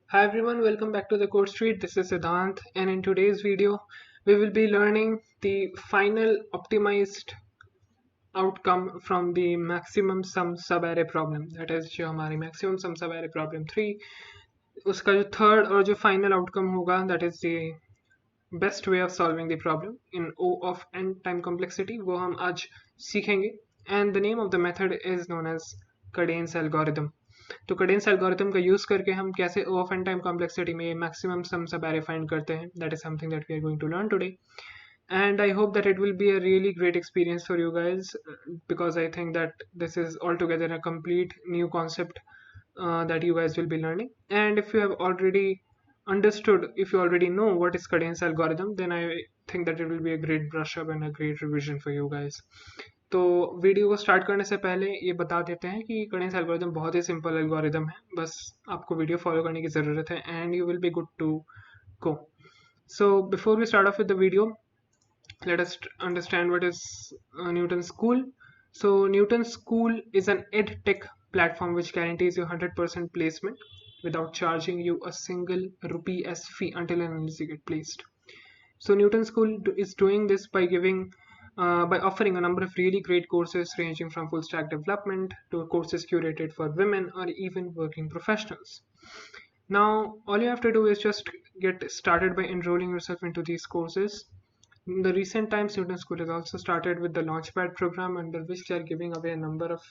Hi everyone, welcome back to the Code Street. This is Siddhant, and in today's video, we will be learning the final optimized outcome from the maximum sum subarray problem. That is जो हमारी maximum sum subarray problem 3, उसका जो third और जो final outcome होगा, that is the best way of solving the problem in O of n time complexity, वो हम आज सीखेंगे. And the name of the method is known as Cadence algorithm. तो कडेंस एल्गोरिथम का use करके हम कैसे O of N time complexity में maximum sum sub array find करते हैं, that is something that we are going to learn today. And I hope that it will be a really great experience for you guys, because I think that this is altogether a complete new concept that you guys will be learning. And if you have already understood, if you already know what is cadence algorithm, then I think that it will be a great brush up and a great revision for you guys. तो video को start करने से पहले ये बता देते हैं कि कडेंस एल्गोरिथम बहुत ही सिंपल एल्गोरिथम है, बस आपको वीडियो फॉलो करने की ज़रूरत है and you will be good to go. So before we start off with the video, let us understand what is Newton's School. So Newton's School is an ed tech platform which guarantees you 100% placement without charging you a single rupee as fee until and unless you get placed. So Newton School is doing this by offering a number of really great courses ranging from full stack development to courses curated for women or even working professionals. Now, all you have to do is just get started by enrolling yourself into these courses. In the recent times, Newton School has also started with the Launchpad program, under which they are giving away a number of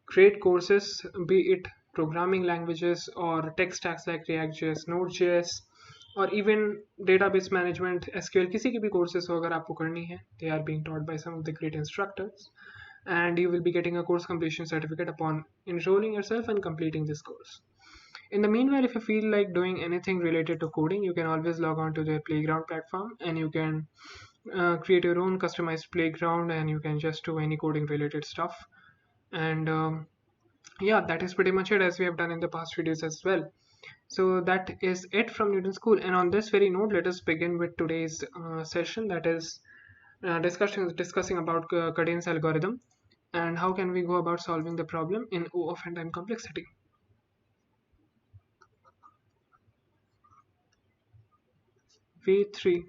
great courses, be it programming languages or tech stacks like React.js, Node.js, और even database management SQL किसी की भी courses हो अगर आपको करनी है, they are being taught by some of the great instructors, and you will be getting a course completion certificate upon enrolling yourself and completing this course. In the meanwhile, if you feel like doing anything related to coding, you can always log on to their playground platform and you can create your own customized playground and you can just do any coding related stuff. And yeah, that is pretty much it, as we have done in the past videos as well. So that is it from Newton School, and on this very note, let us begin with today's session, that is discussing about Cadence algorithm and how can we go about solving the problem in O of n time complexity. V3.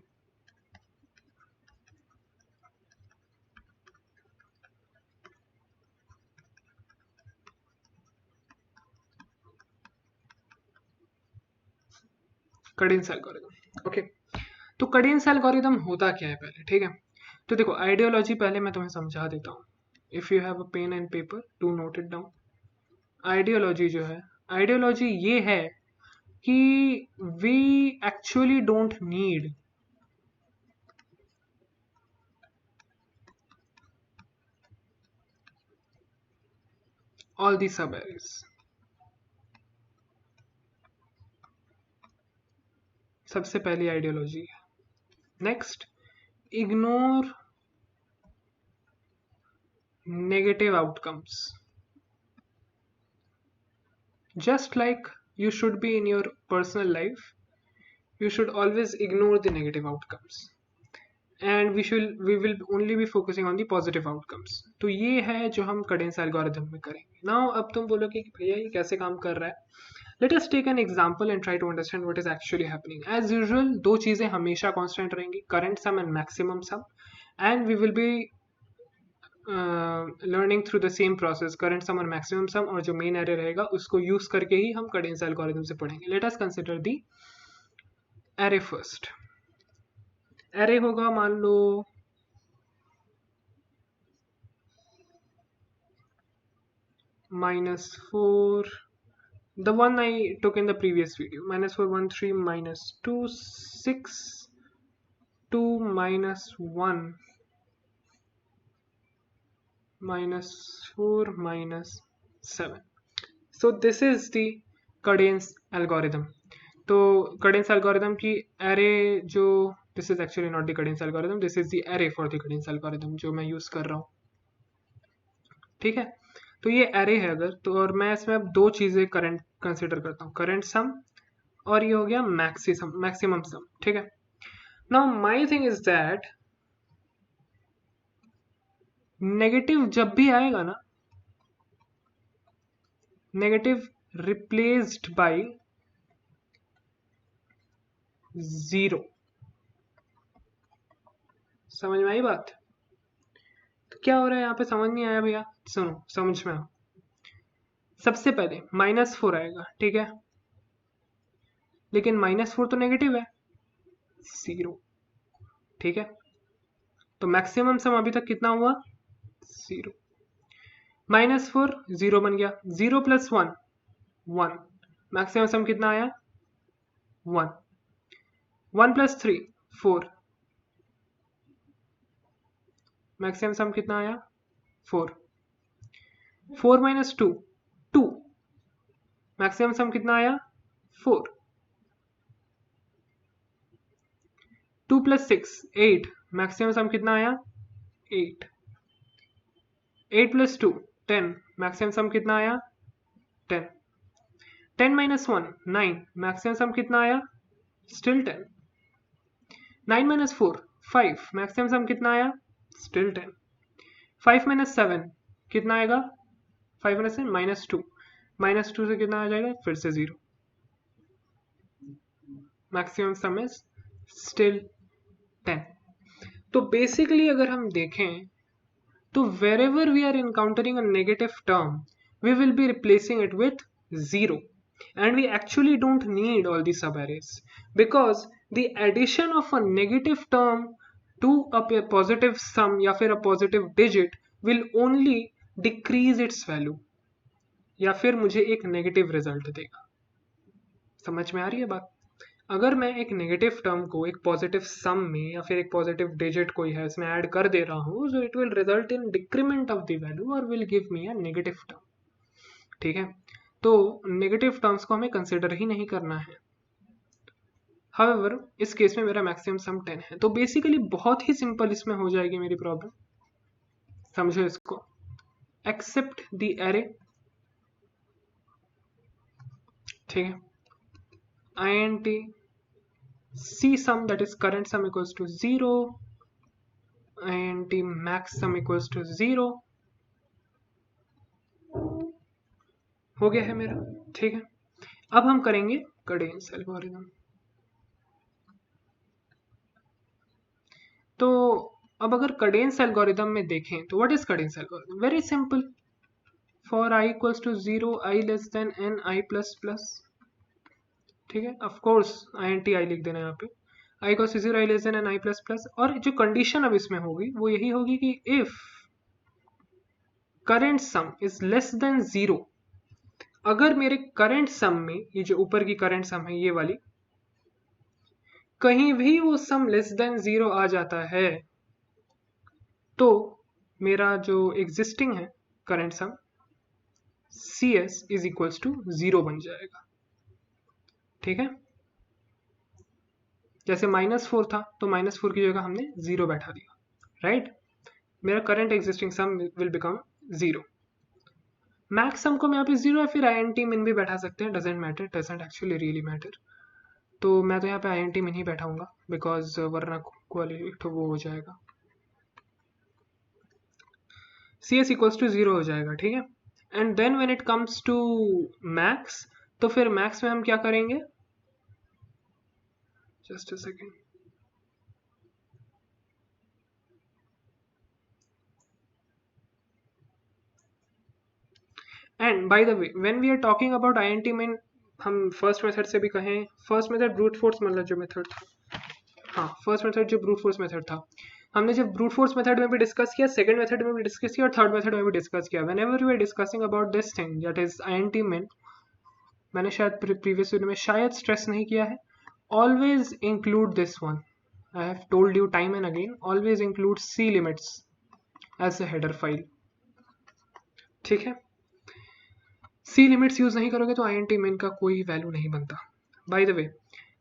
Kadane's algorithm. Okay, तो Kadane's algorithm होता क्या है पहले, ठीक है. तो देखो, ideology पहले मैं तुम्हें समझा देता हूँ. If you have a pen and paper, do note it down. Ideology जो है, आइडियोलॉजी ये है कि we actually don't need all the sub arrays. सबसे पहली ideology. Next, ignore negative outcomes. Just like you should be in your personal life, you should always ignore the negative outcomes, and we will only be focusing on the positive outcomes. तो ये है जो हम कडेंस algorithm में करेंगे. Now अब तुम बोलोगे कि भैया ये कैसे काम कर रहा है. Let us take an example and try to understand what is actually happening. As usual, दो चीज़ें हमेशा constant रहेंगी, current sum and maximum sum, and we will be learning through the same process, current sum और maximum sum, और जो main array रहेगा उसको use करके ही हम cadence algorithm से पढ़ेंगे. Let us consider the array first. array होगा, मान लो -4, the one I took in the previous video, -4 1 3 -2 6 2 -1 -4 -7. So this is the cadence algorithm. तो cadence algorithm की array जो, this is actually not the cadence algorithm, this is the array for the cadence algorithm जो मैं use कर रहा हूँ, ठीक है. तो ये array है अगर तो, और मैं इसमें अब दो चीजें करंट कंसिडर करता हूँ, करंट सम और ये हो गया मैक्सिमम सम, ठीक है. Now my thing is that negative जब भी आएगा ना, नेगेटिव रिप्लेस्ड बाय 0। समझ में आई बात? तो क्या हो रहा है यहाँ पे, समझ नहीं आया भैया? सुनो, समझ में आओ। सबसे पहले -4 आएगा, ठीक है, लेकिन -4 तो नेगेटिव है, 0, ठीक है। तो मैक्सिमम सम अभी तक कितना हुआ, 0। -4 0 बन गया, 0 + 1 1, मैक्सिमम सम कितना आया, 1। 1 + 3 4, मैक्सिमम सम कितना आया, 4। 4 - 2 2, मैक्सिमम सम कितना आया, 4। 2 + 6 8, मैक्सिमम सम कितना आया, 8। 8 + 2 10, मैक्सिमम सम कितना आया, 10। 10 - 1 9, मैक्सिमम सम कितना आया, स्टिल 10। 9 - 4 5, मैक्सिमम सम कितना आया, स्टिल 10। 5 - 7 कितना आएगा, 5 - 7 -2, -2 से कितना आ जाएगा, फिर से 0। Maximum sum is still 10। तो बेसिकली अगर हम देखें तो wherever we are encountering a negative term, we will be replacing it with 0, and we actually don't need all the subarrays, because the addition of a negative term to a positive sum या फिर a positive digit will only decrease its value, या फिर मुझे एक negative result देगा। समझ में आ रही है बात? अगर मैं एक नेगेटिव टर्म को एक पॉजिटिव सम में या फिर एक पॉजिटिव डिजिट कोई है इसमें ऐड कर दे रहा हूँ, so it will result in decrement of the value और will give me a negative term, ठीक है। तो नेगेटिव टर्म्स को हमें कंसिडर ही नहीं करना है। हाउएवर इस केस में मेरा मैक्सिमम सम 10 है, तो बेसिकली बहुत ही सिंपल इसमें हो जाएगी मेरी प्रॉब्लम। समझो इसको, एक्सेप्ट द एरे, ठीक है, int C sum, that is current sum, equals to 0, and the max sum equals to 0। हो गया है मेरा, ठीक है। अब हम करेंगे कडेंस एल्गोरिथम। तो अब अगर कडेंस एल्गोरिथम में देखें तो what is Kadane's algorithm, very simple, for i equals to 0 i less than n i plus plus, ठीक है। ऑफ कोर्स int i लिख देना यहाँ पे, i equals to 0 i less than n i plus plus, और जो condition अब इसमें होगी वो यही होगी कि if current some is less than 0, अगर मेरे करंट सम में, ये जो ऊपर की करंट सम है ये वाली, कहीं भी वो सम लेस देन 0 आ जाता है, तो मेरा जो एग्जिस्टिंग है current sum CS is equals to 0 बन जाएगा, ठीक है। जैसे -4 था तो -4 की जगह हमने 0 बैठा दिया, राइट। मेरा current existing sum will become 0। Max sum को मैं यहाँ पे 0 या फिर INT min भी बैठा सकते हैं, doesn't matter, doesn't actually really matter. तो मैं तो यहाँ पे INT min ही बैठाऊंगा, बिकॉज वरना क्वालिटी तो वो हो जाएगा, CS इक्वल्स टू 0 हो जाएगा, ठीक है। And then when it comes to max, तो फिर मैक्स में हम क्या करेंगे, just a second, and by the way when we are talking about INT min, हम फर्स्ट मेथड से भी कहें, फर्स्ट मेथड ब्रूट फोर्स मतलब जो मेथड था, हाँ फर्स्ट मेथड जो ब्रूट फोर्स मेथड था, हमने जब ब्रूट फोर्स मेथड में भी डिस्कस किया, सेकंड मेथड में भी डिस्कस किया और थर्ड मेथड में भी डिस्कस किया। Whenever we are discussing about this thing that is INT min, मैंने शायद प्रीवियस वीडियो में शायद स्ट्रेस नहीं किया है, always include this one, I have told you time and again, always include C limits as a header file, ठीक है। C limits use नहीं करोगे तो INT min का कोई वैल्यू नहीं बनता। By the way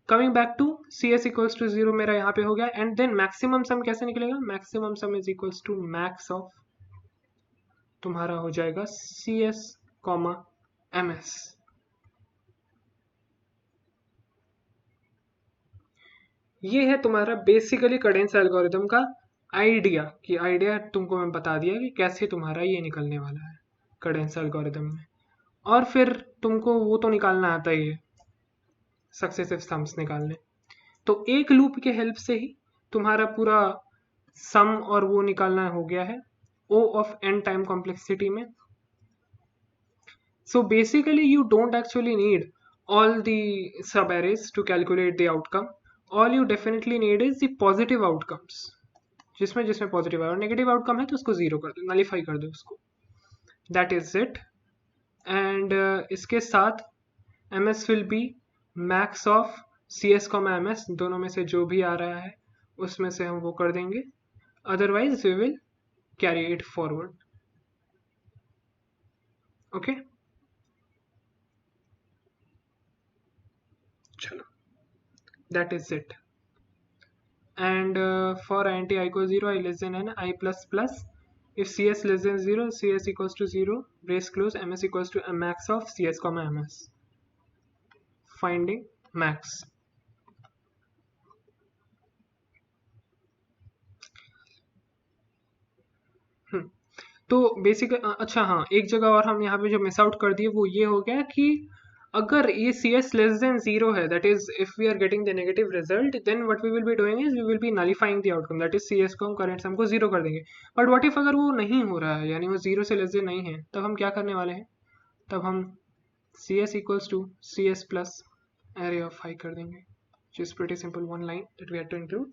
coming back to CS equals to 0 मेरा यहाँ पे हो गया, एंड देन मैक्सिमम सम कैसे निकलेगा, maximum sum is equals to max of, तुम्हारा हो जाएगा CS, MS। ये है तुम्हारा बेसिकली कडेंस एल्गोरिथम का आइडिया, कि आइडिया तुमको मैं बता दिया कि कैसे तुम्हारा ये निकलने वाला है कडेंस एल्गोरिथम में, और फिर तुमको वो तो निकालना आता ही है, सक्सेसिव सम्स निकालने। तो एक लूप के हेल्प से ही तुम्हारा पूरा सम और वो निकालना हो गया है O of n time complexity में. So basically you don't actually need all the subarrays to calculate the outcome. All you definitely need is the positive outcomes. जिसमें जिसमें पॉजिटिव है और नेगेटिव आउटकम है तो उसको जीरो कर दो, नलीफाई कर दो उसको. That is it. एंड इसके साथ ms will be max of cs, ms दोनों में से जो भी आ रहा है उसमें से हम वो कर देंगे. Otherwise we will carry it forward. Okay, चलो, that is it. And for int I equals 0, I less than n, I plus plus. If cs less than 0, cs equals to 0, brace close, ms equals to a max of cs comma ms. Finding max. तो basic अच्छा हाँ, एक जगह और हम यहाँ पे जो मिस आउट कर दिए वो ये हो गया कि अगर ये cs लेस देन 0 है, that is if we are getting the negative result, then what we will be doing is we will be nullifying the outcome, that is cs को हम करंट सम को 0 कर देंगे. बट व्हाट इफ अगर वो नहीं हो रहा है, यानी वो 0 से लेस देन नहीं है, तब हम क्या करने वाले हैं? तब हम cs equals to cs plus array of i कर देंगे, which is pretty simple, one line that we had to include.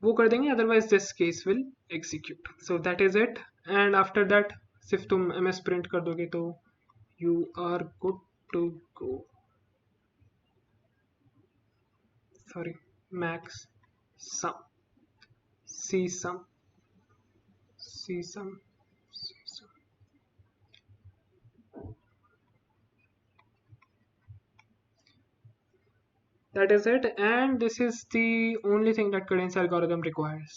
वो कर देंगे, otherwise this case will execute. So that is it. And after that सिर्फ तुम ms print कर दोगे तो you are good to go. Sorry, max sum, C sum, C sum, C sum. That is it, and this is the only thing that cadence algorithm requires.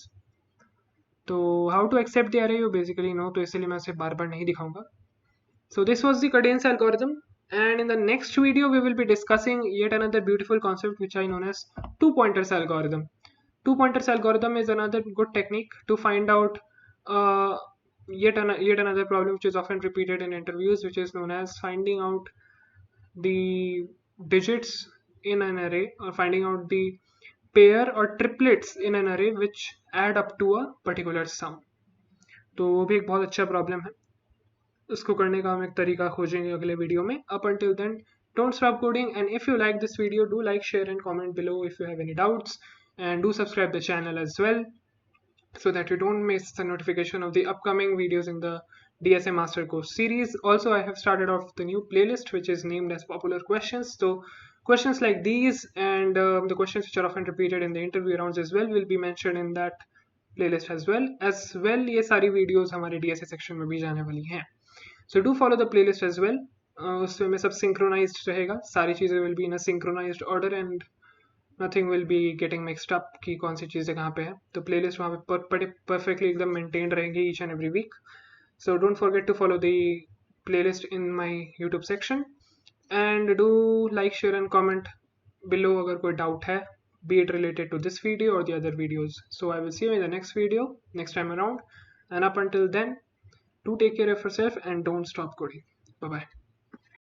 तो how to accept the array you basically know, तो इसलिए मैं उसे बार बार नहीं दिखाऊंगा. So this was the cadence algorithm, and in the next video we will be discussing yet another beautiful concept which I known as two pointers algorithm. Two pointers algorithm is another good technique to find out yet another problem which is often repeated in interviews, which is known as finding out the digits in an array or finding out the pair or triplets in an array which add up to a particular sum. तो वो भी एक बहुत अच्छा problem है. उसको करने का हम एक तरीका खोजेंगे अगले वीडियो में. Up until then, don't stop coding, and if you like this video, do like, share and comment below if you have any doubts, and do subscribe the channel as well so that you don't miss the notification of the upcoming videos in the DSA Master Course series. Also, I have started off the new playlist which is named as Popular Questions. So questions like these and the questions which are often repeated in the interview rounds as well will be mentioned in that playlist as well. ये सारी videos हमारे DSA section में भी जाने वाली हैं. So do follow the playlist as well. उसमें सब synchronized रहेगा, सारी चीज़ें will be in a synchronized order and nothing will be getting mixed up कि कौन सी चीज़ें कहाँ पे है. तो playlist वहाँ पे perfectly एकदम maintained रहेंगी each and every week. So don't forget to follow the playlist in my YouTube section. And do like, share and comment below अगर कोई doubt है, be it related to this video or the other videos. So I will see you in the next video next time around, and up until then, do take care of yourself and don't stop coding. Bye bye.